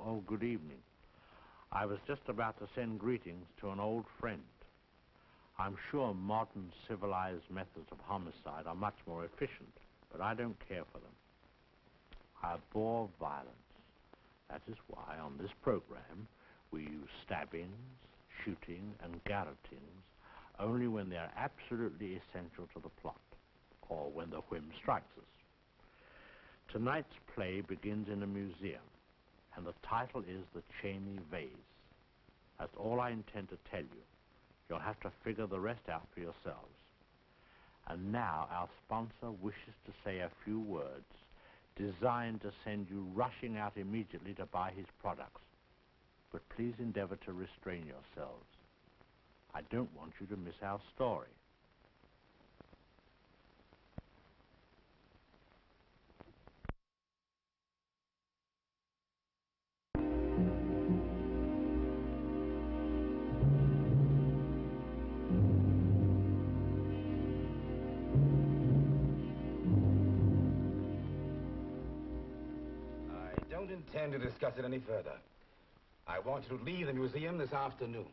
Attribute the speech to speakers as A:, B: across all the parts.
A: Oh, good evening. I was just about to send greetings to an old friend. I'm sure modern civilized methods of homicide are much more efficient, but I don't care for them. I abhor violence. That is why on this program we use stabbings, shooting, and garrotings only when they are absolutely essential to the plot, or when the whim strikes us. Tonight's play begins in a museum, and the title is The Cheney Vase. That's all I intend to tell you. You'll have to figure the rest out for yourselves. And now our sponsor wishes to say a few words designed to send you rushing out immediately to buy his products. But please endeavor to restrain yourselves. I don't want you to miss our story.
B: I don't intend to discuss it any further. I want you to leave the museum this afternoon.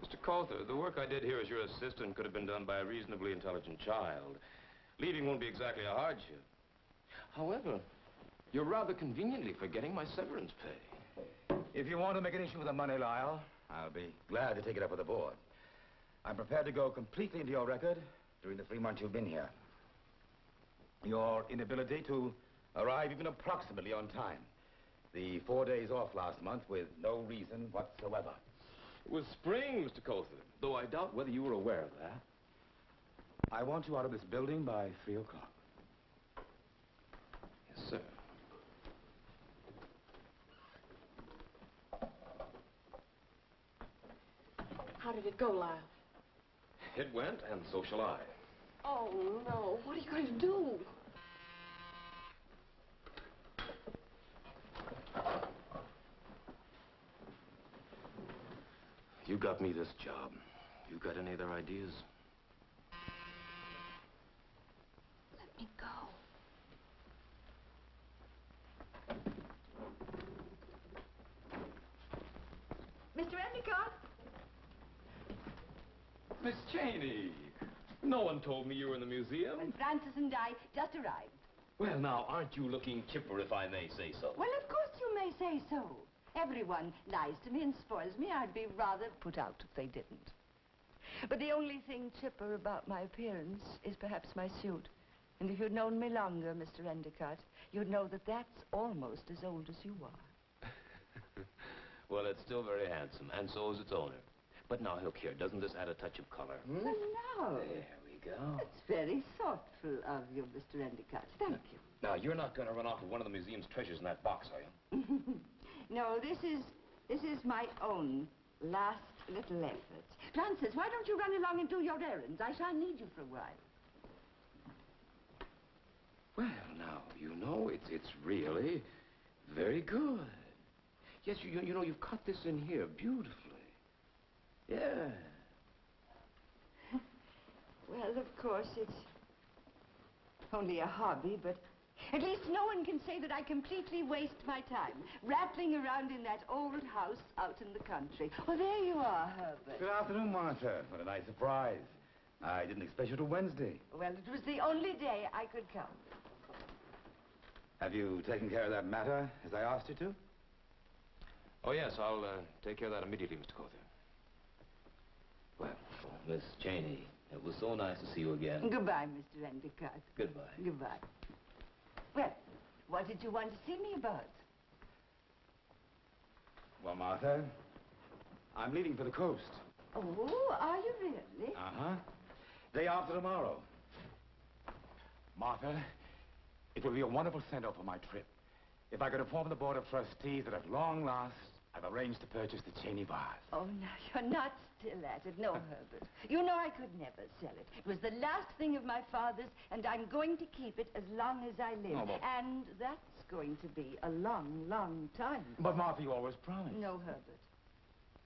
C: Mr. Coulter, the work I did here as your assistant could have been done by a reasonably intelligent child. Leaving won't be exactly a hardship. However, you're rather conveniently forgetting my severance pay.
B: If you want to make an issue with the money, Lyle, I'll be glad to take it up with the board. I'm prepared to go completely into your record during the 3 months you've been here. Your inability to arrive even approximately on time. The 4 days off last month with no reason whatsoever.
C: It was spring, Mr. Coulter, though I doubt whether you were aware of that.
B: I want you out of this building by 3 o'clock.
C: Yes, sir.
D: How did it go, Lyle?
C: It went, and so shall I.
D: Oh, no. What are you going to do?
C: You got me this job. You got any other ideas?
D: Let me go. Mr. Endicott?
C: Miss Cheney, no one told me you were in the museum.
E: Well, Francis and I just arrived.
C: Well, now, aren't you looking chipper, if I may say so?
E: Well, of course you may say so. Everyone lies to me and spoils me. I'd be rather put out if they didn't. But the only thing chipper about my appearance is perhaps my suit. And if you'd known me longer, Mr. Endicott, you'd know that that's almost as old as you are.
C: Well, it's still very handsome, and so is its owner. But now, look here, doesn't this add a touch of color?
E: Well, now.
C: There we go.
E: That's very thoughtful of you, Mr. Endicott. Thank you.
C: Now, you're not going to run off with one of the museum's treasures in that box, are you?
E: No, this is my own last little effort. Francis, why don't you run along and do your errands? I shall need you for a while.
C: Well, now, you know, it's really very good. Yes, you know, you've cut this in here beautifully. Yeah.
E: Well, of course, it's only a hobby, but at least no one can say that I completely waste my time rattling around in that old house out in the country. Oh, there you are, Herbert.
B: Good afternoon, Martha. What a nice surprise. I didn't expect you till Wednesday.
E: Well, it was the only day I could come.
B: Have you taken care of that matter as I asked you to?
C: Oh, yes, I'll take care of that immediately, Mr. Coulter. Well, Miss Cheney, it was so nice to see you again.
E: Goodbye, Mr. Endicott.
C: Goodbye.
E: Goodbye. Well, what did you want to see me about?
B: Well, Martha, I'm leaving for the coast.
E: Oh, are you really?
B: Uh-huh. Day after tomorrow. Martha, it will be a wonderful send-off for my trip. If I could inform the Board of Trustees that at long last, I've arranged to purchase the Cheney vase.
E: Oh, now, you're not still at it. No, Herbert. You know I could never sell it. It was the last thing of my father's, and I'm going to keep it as long as I live.
B: Oh, but...
E: And that's going to be a long, long time.
B: But, Martha, you always promised.
E: No, Herbert.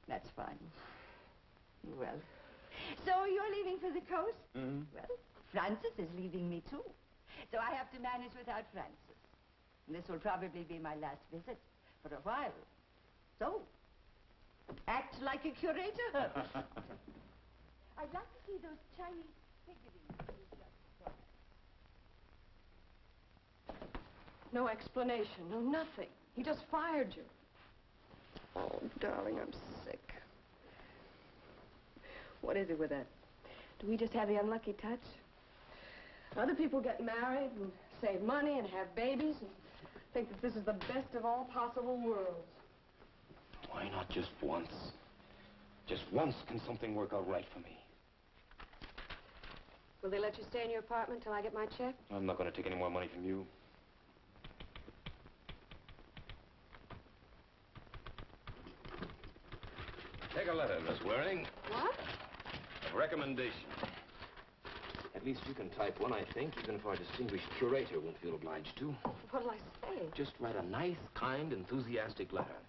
E: That's fine. Well, so you're leaving for the coast?
B: Mm-hmm.
E: Well, Francis is leaving me, too. So I have to manage without Francis. This will probably be my last visit for a while. So, act like a curator. I'd like to see those Chinese figurines you just saw.
D: No explanation, no nothing. He just fired you. Oh, darling, I'm sick. What is it with that? Do we just have the unlucky touch? Other people get married and save money and have babies and think that this is the best of all possible worlds.
C: Why not just once? Just once can something work out right for me.
D: Will they let you stay in your apartment till I get my check?
C: I'm not going to take any more money from you. Take a letter, Miss Waring.
D: What?
C: A recommendation. At least you can type one, I think, even if our distinguished curator won't feel obliged to.
D: What'll I say?
C: Just write a nice, kind, enthusiastic letter.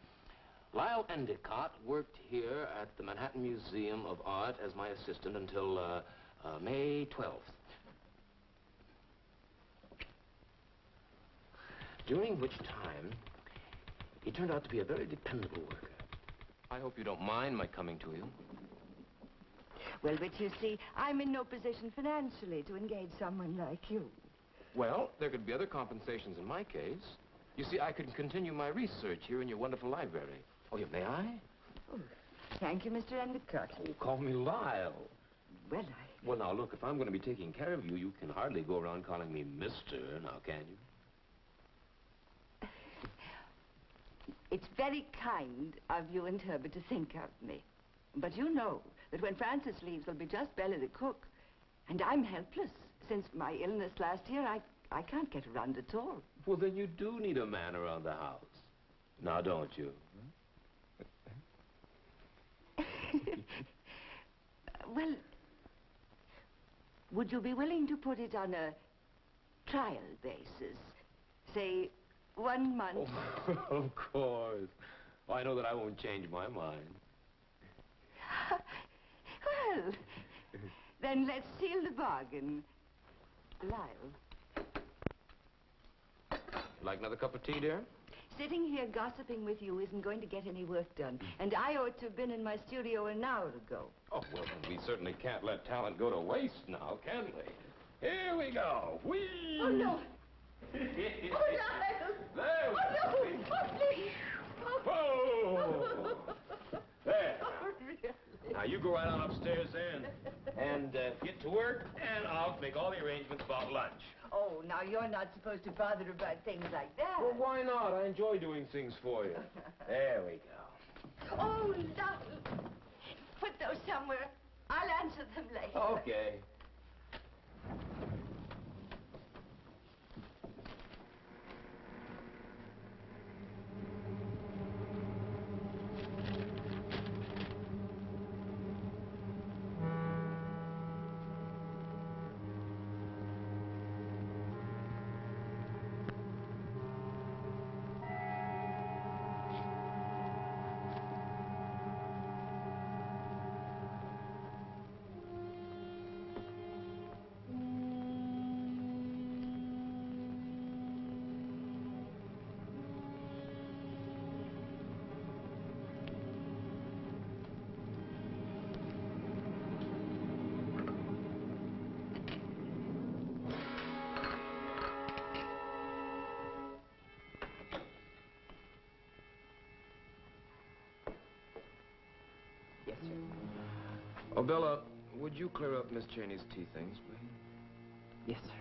C: Lyle Endicott worked here at the Manhattan Museum of Art as my assistant until May 12th. During which time, he turned out to be a very dependable worker. I hope you don't mind my coming to you.
E: Well, but you see, I'm in no position financially to engage someone like you.
C: Well, there could be other compensations in my case. You see, I could continue my research here in your wonderful library. Oh, yeah, may I?
E: Oh, thank you, Mr. Endicott.
C: Oh, call me Lyle.
E: Well,
C: Well, now, look, if I'm going to be taking care of you, you can hardly go around calling me Mister, now, can you?
E: It's very kind of you and Herbert to think of me. But you know that when Francis leaves, there'll be just Bella the cook. And I'm helpless. Since my illness last year, I can't get around at all.
C: Well, then you do need a man around the house. Now, don't you?
E: Well, would you be willing to put it on a trial basis? Say, 1 month.
C: Oh, of course. I know that I won't change my mind.
E: Well, then let's seal the bargain. Lyle.
C: Like another cup of tea, dear?
E: Sitting here gossiping with you isn't going to get any work done. And I ought to have been in my studio an hour ago.
C: Oh, well, then we certainly can't let talent go to waste now, can we? Here we go. Whee!
D: Oh, no.
C: There
D: Oh, no.
C: we
D: Oh, no. Oh, please.
C: Whoa! There.
D: Oh, really?
C: Now, you go right on upstairs there and get to work, and I'll make all the arrangements about lunch.
E: Oh, now you're not supposed to bother about things like that.
C: Well, why not? I enjoy doing things for you. There we go.
E: Oh, Lyle. Put those somewhere. I'll answer them later.
C: Okay.
E: Yes, sir.
C: Oh, Bella, would you clear up Miss Cheney's tea things, please?
E: Yes, sir.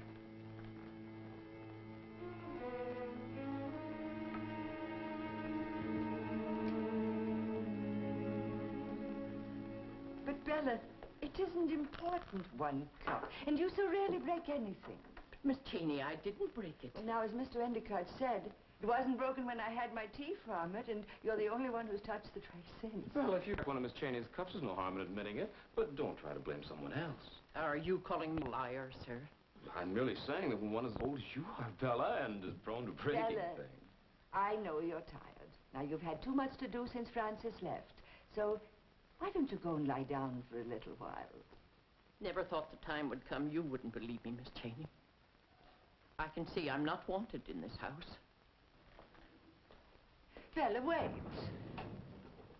E: But, Bella, it isn't important, 1 cup. And you so rarely break anything.
F: Miss Cheney, I didn't break it.
E: Well, now, as Mr. Endicott said, it wasn't broken when I had my tea from it, and you're the only one who's touched the tray since.
C: Well, if you took one of Miss Cheney's cups, there's no harm in admitting it. But don't try to blame someone else.
F: Are you calling me a liar, sir?
C: I'm merely saying that when one as old as you are, Bella, and is prone to breaking
E: Bella,
C: things.
E: I know you're tired. Now, you've had too much to do since Francis left. So, why don't you go and lie down for a little while?
F: Never thought the time would come you wouldn't believe me, Miss Cheney. I can see I'm not wanted in this house.
E: Bella, wait.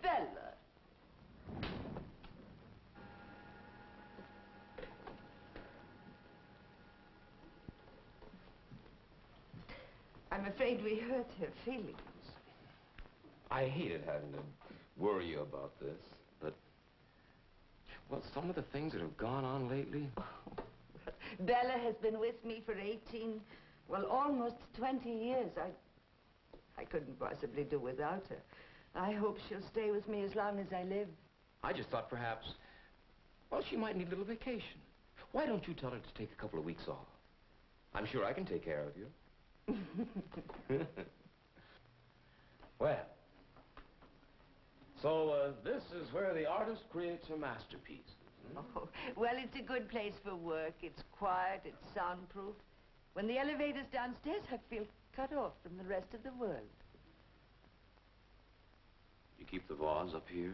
E: Bella. I'm afraid we hurt her feelings.
C: I hated having to worry you about this, but... Well, some of the things that have gone on lately...
E: Bella has been with me for 18, well, almost 20 years. I couldn't possibly do without her. I hope she'll stay with me as long as I live.
C: I just thought perhaps, well, she might need a little vacation. Why don't you tell her to take a couple of weeks off? I'm sure I can take care of you. Well, so this is where the artist creates her masterpiece.
E: Oh, well, it's a good place for work. It's quiet, it's soundproof. When the elevator's downstairs, I feel cut off from the rest of the world.
C: You keep the vase up here?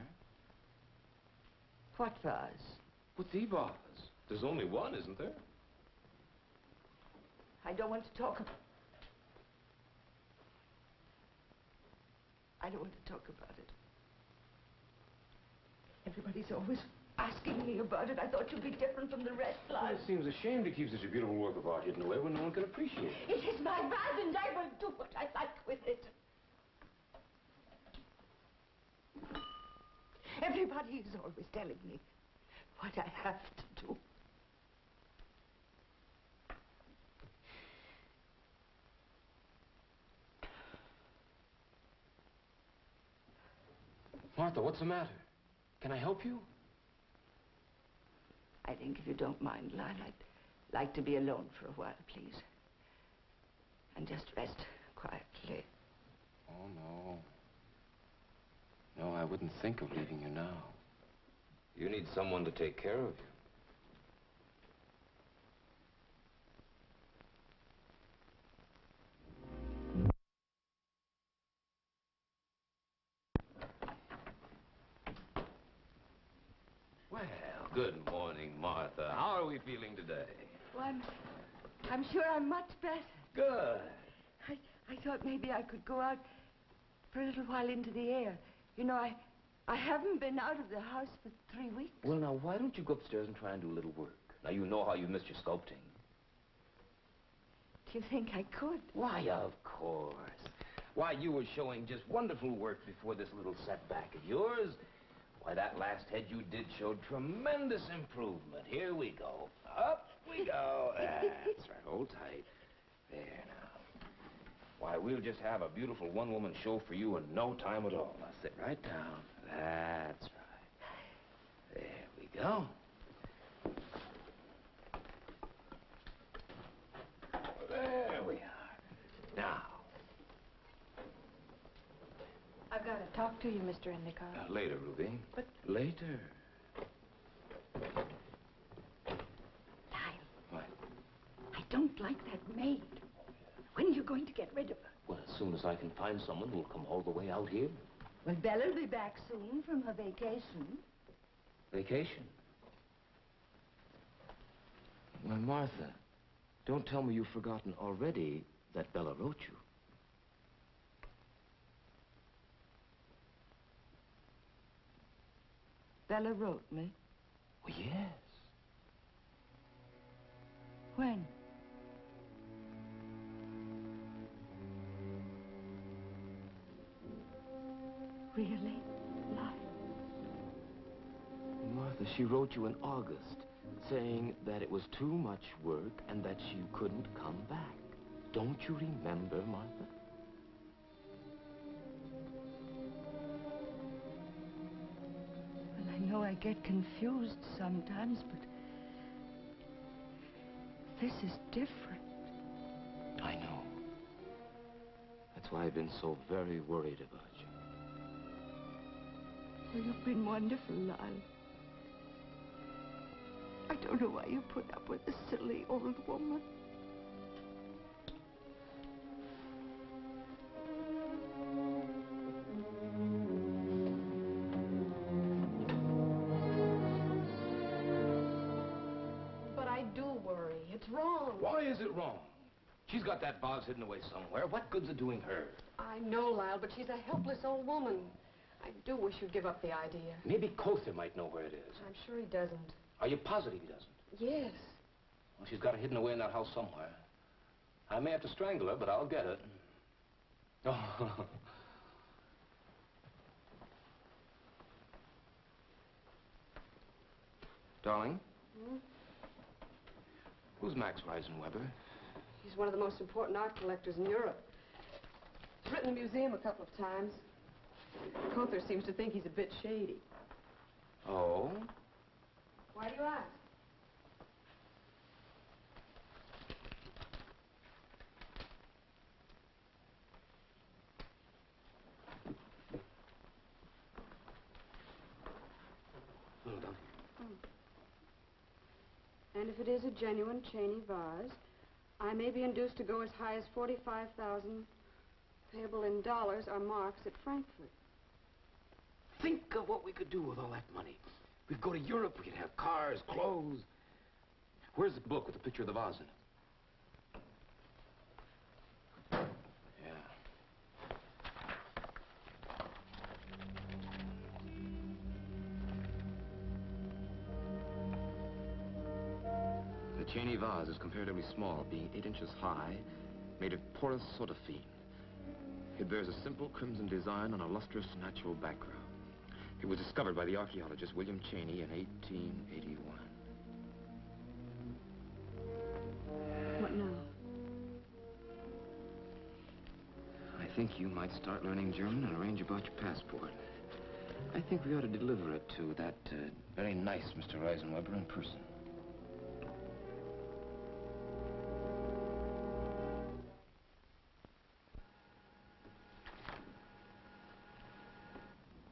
E: What vase?
C: What's the vase? There's only one, isn't there?
E: I don't want to talk about... I don't want to talk about it. Everybody's always asking me about it. I thought you'd be different from the rest,
C: Well,
E: Clive.
C: it seems a shame to keep such a beautiful work of art hidden away when no one can appreciate it.
E: It is my vase, and I will do what I like with it. Everybody is always telling me what I have to do.
C: Martha, what's the matter? Can I help you?
E: I think if you don't mind, Lyle, I'd like to be alone for a while, please. And just rest quietly.
C: Oh, no. No, I wouldn't think of leaving you now. You need someone to take care of you. Well, good morning, Martha. How are we feeling today?
E: Well, I'm sure I'm much better.
C: Good.
E: I thought maybe I could go out for a little while into the air. You know, I haven't been out of the house for 3 weeks.
C: Well, now, why don't you go upstairs and try and do a little work? Now, you know how you missed your sculpting.
E: Do you think I could?
C: Why, of course. Why, you were showing just wonderful work before this little setback of yours. Why, that last head you did showed tremendous improvement. Here we go. Up we go. That's right. Hold tight. There now. Why, we'll just have a beautiful one-woman show for you in no time at all. Now, sit right down. That's right. There we go. There we are. Now.
D: I've got to talk to you, Mr. Endicott.
C: Later, Ruby.
D: But...
C: Later.
E: Lyle,
C: What?
E: I don't like that maid. When are you going to get rid of her?
C: Well, as soon as I can find someone who'll come all the way out here.
E: Well, Bella'll be back soon from her vacation.
C: Vacation? Well, Martha, don't tell me you've forgotten already that Bella wrote you.
E: Bella wrote me.
C: Well, yes.
E: When? Really? Lyle?
C: Martha, she wrote you in August, saying that it was too much work and that she couldn't come back. Don't you remember, Martha?
E: Well, I know I get confused sometimes, but this is different.
C: I know. That's why I've been so very worried about you.
E: Well, you've been wonderful, Lyle. I don't know why you put up with this silly old woman.
D: But I do worry. It's wrong.
C: Why is it wrong? She's got that vase hidden away somewhere. What good's it doing her?
D: I know, Lyle, but she's a helpless old woman. I do wish you'd give up the idea.
C: Maybe Kother might know where it is.
D: I'm sure he doesn't.
C: Are you positive he doesn't?
D: Yes.
C: Well, she's got it hidden away in that house somewhere. I may have to strangle her, but I'll get it. Oh. Darling?
D: Hmm?
C: Who's Max Reisenweber?
D: He's one of the most important art collectors in Europe. He's written in the museum a couple of times. Kother seems to think he's a bit shady.
C: Oh?
D: Why do you ask?
C: Oh, darling.
D: And if it is a genuine Cheney vase, I may be induced to go as high as 45,000 payable in dollars or marks at Frankfurt.
C: Think of what we could do with all that money. We'd go to Europe, we could have cars, clothes. Where's the book with the picture of the vase in it? Yeah. The Cheney vase is comparatively small, being 8 inches high, made of porous sodaphene. It bears a simple crimson design on a lustrous natural background. It was discovered by the archaeologist William Cheney in 1881.
D: What now?
C: I think you might start learning German and arrange about your passport. I think we ought to deliver it to that very nice Mr. Reisenweber in person.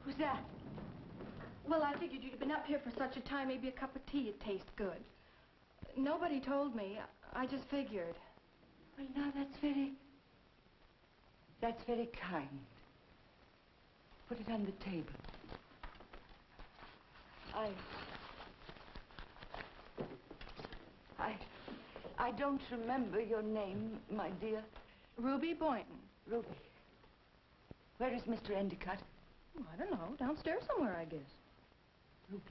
G: Who's that? Well, I figured you'd have been up here for such a time, maybe a cup of tea would taste good. Nobody told me. I just figured.
E: Well, now, that's very kind. Put it on the table. I don't remember your name, my dear.
G: Ruby Boynton.
E: Ruby. Where is Mr. Endicott?
G: Oh, I don't know. Downstairs somewhere, I guess.
E: Ruby.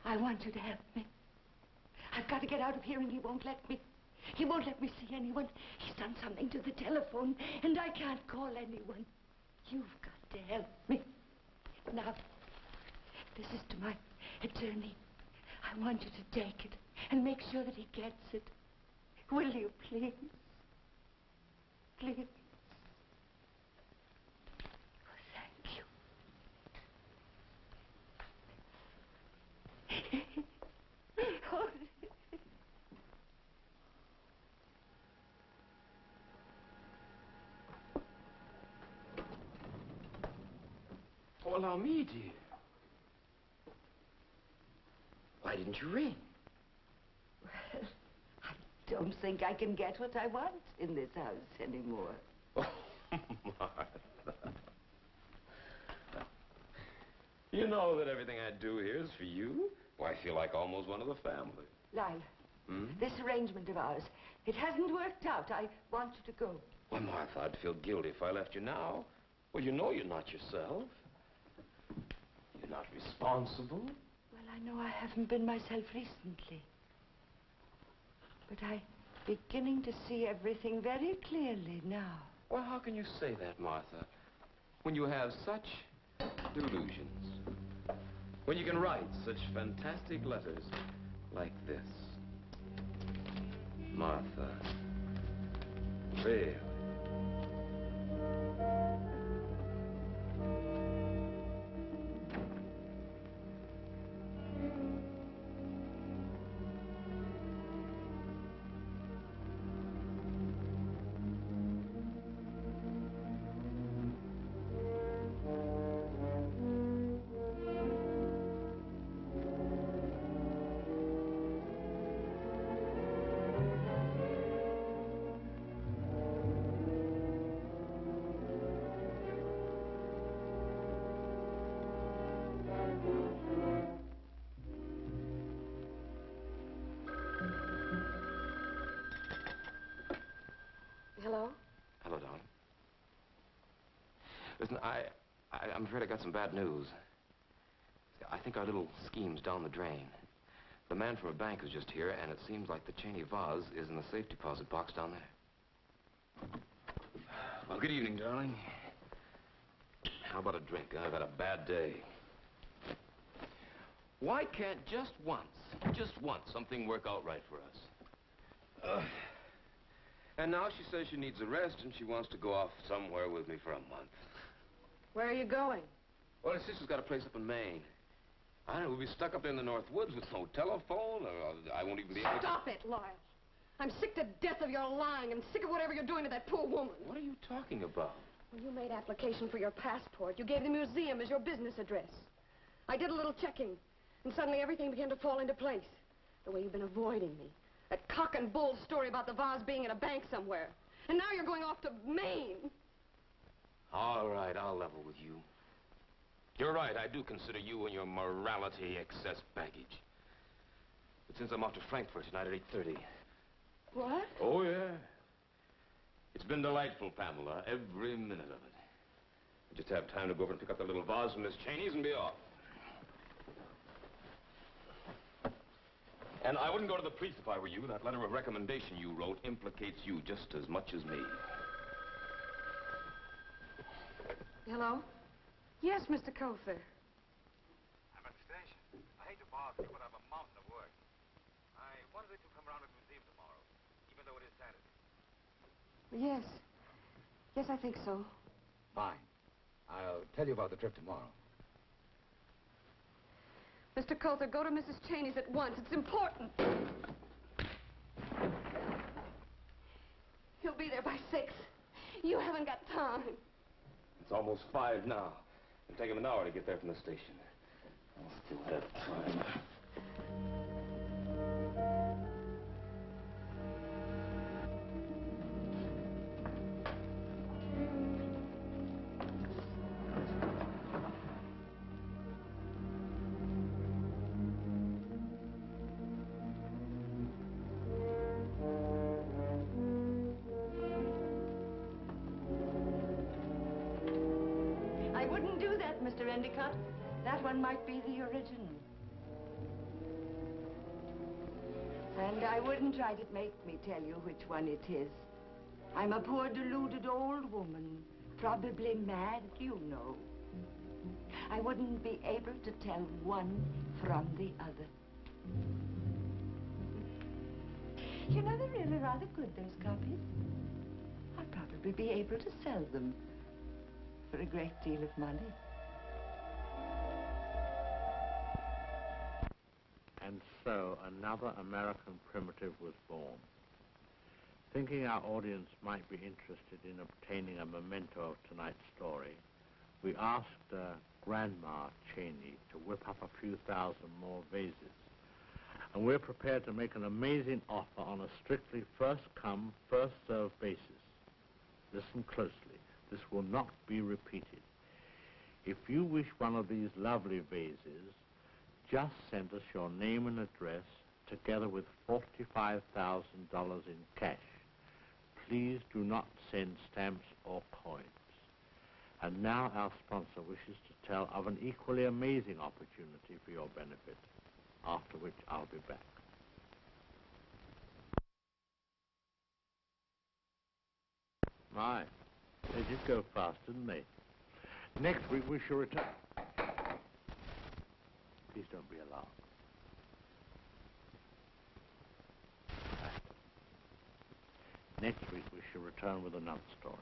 E: I want you to help me. I've got to get out of here, and he won't let me. He won't let me see anyone. He's done something to the telephone, and I can't call anyone. You've got to help me. Now, this is to my attorney. I want you to take it and make sure that he gets it. Will you, please? Please. Oh, thank you. Oh.
C: Oh, allow me, dear. Why didn't you ring?
E: Well, I don't think I can get what I want in this house anymore.
C: Oh, Martha. You know that everything I do here is for you. Well, I feel like almost one of the family.
E: Lyle,
C: Hmm?
E: this arrangement of ours, it hasn't worked out. I want you to go.
C: Well, Martha, I'd feel guilty if I left you now. Well, you know you're not yourself. You're not responsible.
E: Well, I know I haven't been myself recently. But I'm beginning to see everything very clearly now.
C: Well, how can you say that, Martha, when you have such delusions? When you can write such fantastic letters like this? Martha, really? Listen, I'm afraid I got some bad news. I think our little scheme's down the drain. The man from a bank is just here, and it seems like the Cheney vase is in the safe deposit box down there. Well, good evening, darling. How about a drink? I've had a bad day. Why can't just once, something work out right for us? And now she says she needs a rest, and she wants to go off somewhere with me for a month.
D: Where are you going?
C: Well, her sister's got a place up in Maine. I don't know, we'll be stuck up there in the North Woods with no telephone, or I won't even be able to...
D: Stop it, Lyle. I'm sick to death of your lying and sick of whatever you're doing to that poor woman.
C: What are you talking about?
D: When you made application for your passport, you gave the museum as your business address. I did a little checking, and suddenly everything began to fall into place. The way you've been avoiding me. That cock and bull story about the vase being in a bank somewhere. And now you're going off to Maine.
C: All right, I'll level with you. You're right, I do consider you and your morality excess baggage. But since I'm off to Frankfurt tonight at 8:30...
D: What?
C: Oh, yeah. It's been delightful, Pamela, every minute of it. I just have time to go over and pick up the little vase from Miss Cheney's and be off. And I wouldn't go to the police if I were you. That letter of recommendation you wrote implicates you just as much as me.
D: Hello? Yes, Mr. Colfer.
B: I'm at the station. I hate to bother you, but I have a mountain of work. I wondered if you'd come around to the museum tomorrow, even though it is Saturday.
D: Yes. Yes, I think so.
B: Fine. I'll tell you about the trip tomorrow.
D: Mr. Colfer, go to Mrs. Cheney's at once. It's important. He'll be there by 6. You haven't got time.
C: It's almost 5 now. It'll take him an hour to get there from the station. I'll still have time.
E: I wouldn't do that, Mr. Endicott. That one might be the original. And I wouldn't try to make me tell you which one it is. I'm a poor, deluded old woman, probably mad, you know. I wouldn't be able to tell one from the other. You know, they're really rather good, those copies. I'll probably be able to sell them for a great deal of money.
A: And so another American primitive was born. Thinking our audience might be interested in obtaining a memento of tonight's story, we asked Grandma Cheney to whip up a few thousand more vases. And we're prepared to make an amazing offer on a strictly first-come, first-served basis. Listen closely. This will not be repeated. If you wish one of these lovely vases, just send us your name and address together with $45,000 in cash. Please do not send stamps or coins. And now our sponsor wishes to tell of an equally amazing opportunity for your benefit, after which I'll be back. My, they did go fast, didn't they? Next week we shall return. Please don't be alarmed. Next week we shall return with another story.